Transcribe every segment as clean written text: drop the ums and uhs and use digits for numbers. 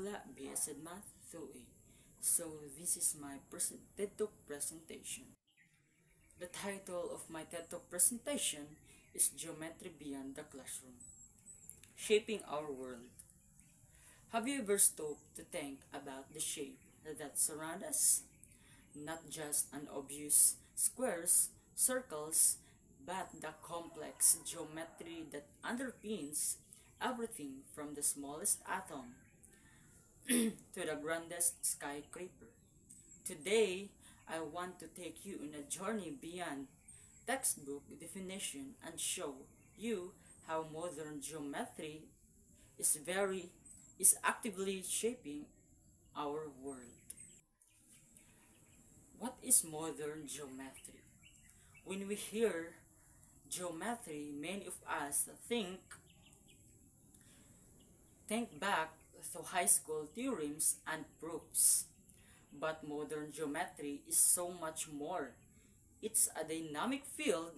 Mula BSed Math 2A. So this is my TED Talk presentation. The title of my TED Talk presentation is Geometry Beyond the Classroom, Shaping Our World. Have you ever stopped to think about the shape that surrounds us? Not just an obvious squares, circles, but the complex geometry that underpins everything from the smallest atom to the grandest skyscraper. Today, I want to take you on a journey beyond textbook definition and show you how modern geometry is actively shaping our world. What is modern geometry? When we hear geometry, many of us think back to high school theorems and proofs. But modern geometry is so much more. It's a dynamic field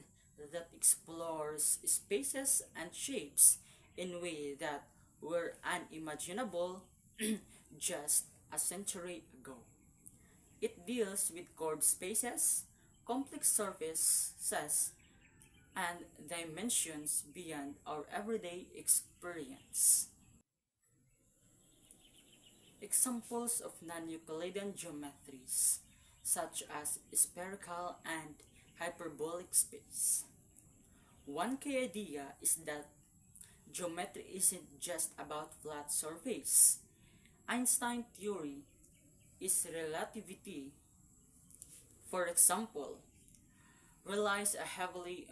that explores spaces and shapes in ways that were unimaginable just a century ago. It deals with chord spaces, complex surfaces, and dimensions beyond our everyday experience. Examples of non-Euclidean geometries, such as spherical and hyperbolic space. One key idea is that geometry isn't just about flat surface. Einstein theory is relativity, for example, relies heavily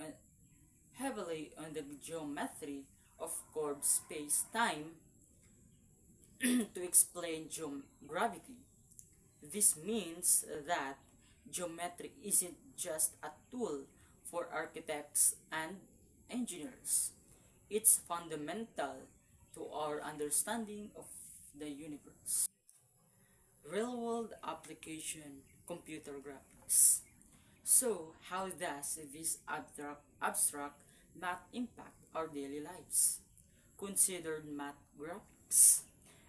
on the geometry of chord space-time to explain gravity. This means that geometry isn't just a tool for architects and engineers. It's fundamental to our understanding of the universe. Real-world application: computer graphics. So, how does this abstract math impact our daily lives? Consider math graphics.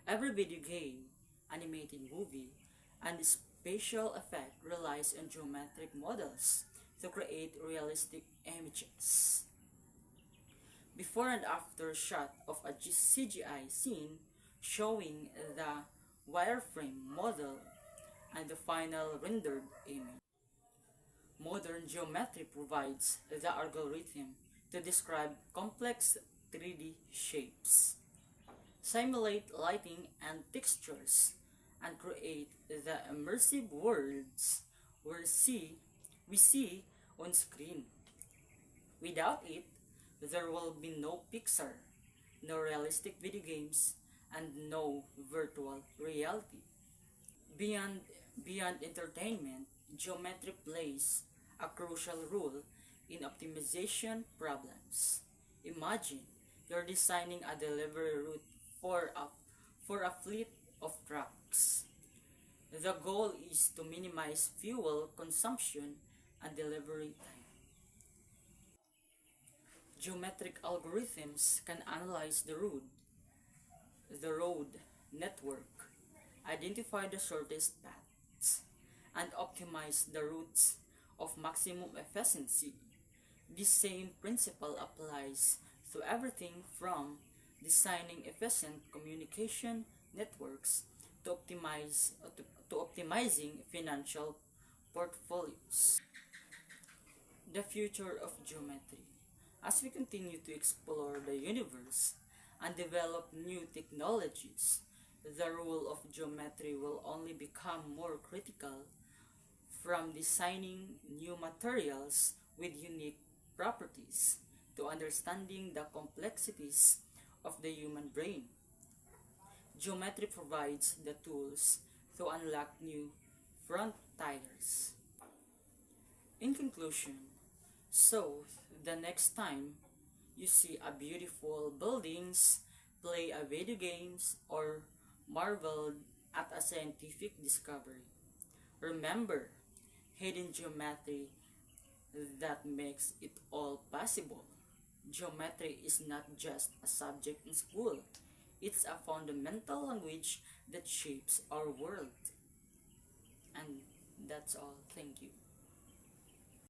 Every video game, animated movie, and spatial effect relies on geometric models to create realistic images. Before and after shot of a CGI scene showing the wireframe model and the final rendered image. Modern geometry provides the algorithm to describe complex 3D shapes, simulate lighting and textures, and create the immersive worlds we see on screen. Without it, there will be no Pixar, no realistic video games, and no virtual reality. Beyond, beyond entertainment, geometry plays a crucial role in optimization problems. Imagine you're designing a delivery route for a fleet of trucks. The goal is to minimize fuel consumption and delivery time. Geometric algorithms can analyze the road network, identify the shortest paths, and optimize the routes of maximum efficiency. This same principle applies to everything from designing efficient communication networks to optimizing financial portfolios. The future of geometry. As we continue to explore the universe and develop new technologies, the role of geometry will only become more critical, from designing new materials with unique properties to understanding the complexities of the human brain. Geometry provides the tools to unlock new frontiers. In conclusion, so the next time you see a beautiful buildings, play a video games, or marvel at a scientific discovery, remember hidden geometry that makes it all possible. Geometry is not just a subject in school. It's a fundamental language that shapes our world. And that's all. Thank you.